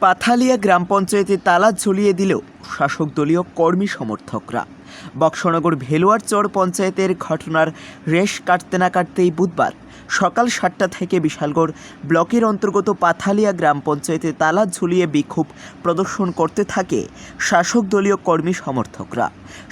পাথালিয়া গ্রাম পঞ্চায়েতে তালা ঝুলিয়ে দিল শাসক দলীয় কর্মী সমর্থকরা। বক্সনগর ভেলুয়ারচর পঞ্চায়েতের ঘটনার রেশ কাটতে না কাটতেই বুধবার সকাল 7টা থেকে বিশালগড় ব্লকের অন্তর্গত পাথালিয়া গ্রাম পঞ্চায়েতে তালা ঝুলিয়ে বিক্ষোভ প্রদর্শন করতে থাকে শাসক দলীয় কর্মী সমর্থকরা।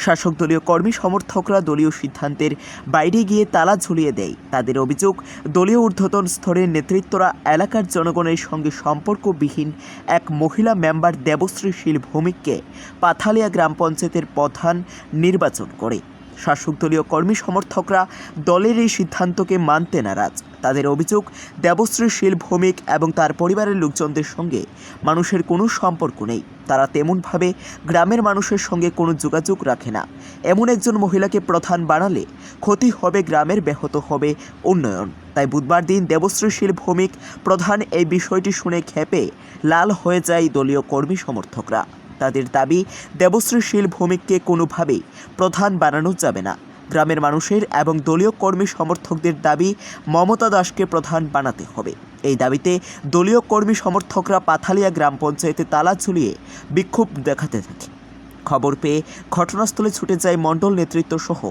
শাসক দলীয় কর্মী সমর্থকরা দলীয় সিদ্ধান্তের বাইরে গিয়ে তালা ঝুলিয়ে দেয়। তাদের অভিযোগ, দলীয় ঊর্ধ্বতন স্তরের নেতৃত্বরা এলাকার জনগণের সঙ্গে সম্পর্কবিহীন এক মহিলা মেম্বার দেবশ্রী শীল ভৌমিককে পাথালিয়া গ্রাম পঞ্চায়েতের প্রধান নির্বাচন করে। শাসক দলীয় কর্মী সমর্থকরা দলের এই সিদ্ধান্তকে মানতে নারাজ। তাদের অভিযোগ, দেবশ্রী শীল ভৌমিক এবং তার পরিবারের লোকজনদের সঙ্গে মানুষের কোনো সম্পর্ক নেই। তারা তেমনভাবে গ্রামের মানুষের সঙ্গে কোনো যোগাযোগ রাখে না। এমন একজন মহিলাকে প্রধান বানালে ক্ষতি হবে গ্রামের, ব্যাহত হবে উন্নয়ন। তাই বুধবার দিন দেবশ্রী শীল ভৌমিক প্রধান এই বিষয়টি শুনে ক্ষেপে লাল হয়ে যায় দলীয় কর্মী সমর্থকরা। তাদের দাবি, দেবশ্রী শীল ভৌমিককে কোনোভাবেই প্রধান বানানো যাবে না। গ্রামের মানুষের এবং দলীয় কর্মী সমর্থকদের দাবি, মমতা দাসকে প্রধান বানাতে হবে। এই দাবিতে দলীয় কর্মী সমর্থকরা পাথালিয়া গ্রাম পঞ্চায়েতে তালা ঝুলিয়ে বিক্ষোভ দেখাতে থাকে। খবর পেয়ে ঘটনাস্থলে ছুটে যায় মণ্ডল নেতৃত্ব সহ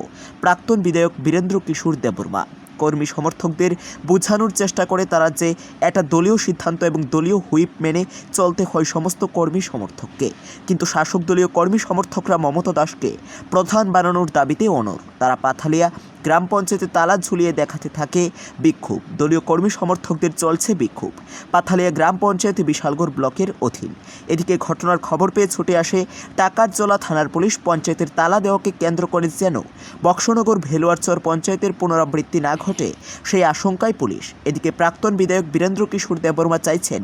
প্রাক্তন বিধায়ক বীরেন্দ্র কিশোর দেববর্মা। কর্মী সমর্থকদের বোঝানোর চেষ্টা করে তারা যে এটা দলীয় সিদ্ধান্ত এবং দলীয় হুইপ মেনে চলতে হয় সমস্ত কর্মী সমর্থককে। কিন্তু শাসক দলীয় কর্মী সমর্থকরা মমতা দাসকে প্রধান বানানোর দাবিতে অনড়। তারা পাথালিয়া গ্রাম পঞ্চায়েতে তালা ঝুলিয়ে দেখাতে থাকে বিক্ষোভ। দলীয় কর্মী সমর্থকদের চলছে বিক্ষোভ পাথালিয়া গ্রাম পঞ্চায়েতে বিশালগড় ব্লকের অধীন। এদিকে ঘটনার খবর পেয়ে ছুটে আসে টাকারজলা থানার পুলিশ। পঞ্চায়েতের তালা দেওয়াকে কেন্দ্র করে যেন বক্সনগর ভেলুয়ারচর পঞ্চায়েতের পুনরাবৃত্তি না ঘটে সেই আশঙ্কায় পুলিশ। এদিকে প্রাক্তন বিধায়ক বীরেন্দ্র কিশোর দেববর্মা চাইছেন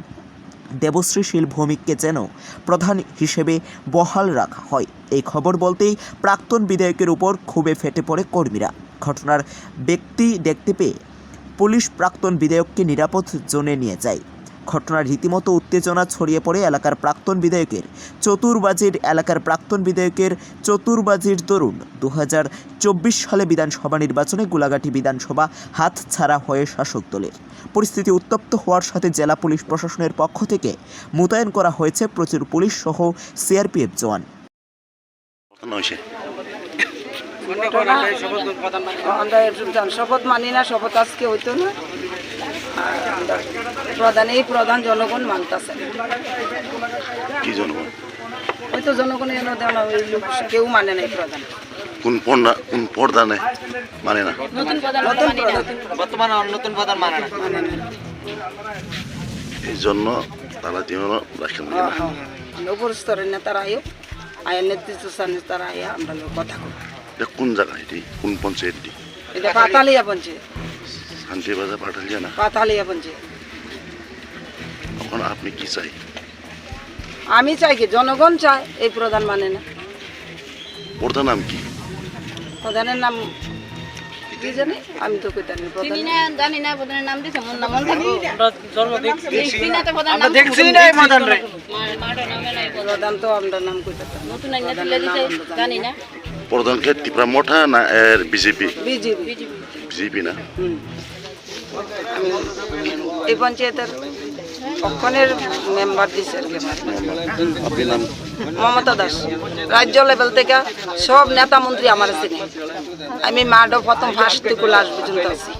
দেবশ্রী শীল ভৌমিককে যেন প্রধান হিসেবে বহাল রাখা হয়। এই খবর বলতেই প্রাক্তন বিধায়কের উপর ক্ষোভে ফেটে পড়ে কর্মীরা। ঘটনার ব্যক্তি দেখতে পেয়ে পুলিশ প্রাক্তন বিধায়ককে নিরাপদ জোনে নিয়ে যায়। ঘটনার রীতিমতো উত্তেজনা ছড়িয়ে পড়ে এলাকার প্রাক্তন বিধায়কের চতুর্বাজির দরুন 2024 সালে বিধানসভা নির্বাচনে গোলাঘাটি বিধানসভা হাতছাড়া হয়ে শাসক দলের। পরিস্থিতি উত্তপ্ত হওয়ার সাথে জেলা পুলিশ প্রশাসনের পক্ষ থেকে মোতায়েন করা হয়েছে প্রচুর পুলিশ সহ সিআরপিএফ জওয়ান। শপথ মানি না, শপথ আজকে হইতো না। প্রধান জনগণ মানতেছে হয়তো জনগণ কেউ মানে নাই প্রধান। কোন প্রধান মানে না? নতুন প্রধান মানে না। এই জন্য তারা রাখেন উপর স্তরের নেতারা আয়া নেতৃত্ব স্থানে তারা আয়া আমরা কথা কই। কোন জায়গা এটি? কোন পঞ্চায়েতটি? এটা পাথালিয়া পঞ্চায়েত। শান্তিবাজার পাঠালিয়া না? পাথালিয়া পঞ্চায়েত। এখন আপনি কি চাই? আমি চাই কি জনগণ চায়, এই প্রধান মানে না। প্রধান নাম কি? প্রধানের নাম কি জানি, আমি তো কই জানি না প্রধানের নাম দিছে মন নাম থাকো। আমরা দেখছি না প্রধান রে। প্রধান তো আমরা নাম কইতে নতুন আইনা দিলে দিছে জানি না। প্রধানকে টিপরা মোটা না এর বিজেপি না? এই পঞ্চায়েতের কখনের মেম্বার দিছে মমতা দাস। রাজ্য লেভেল থেকে সব নেতা মন্ত্রী আমার আছে। আমি মাঠও প্রথম ফার্স্ট থেকে লাস্ট পর্যন্ত আছি।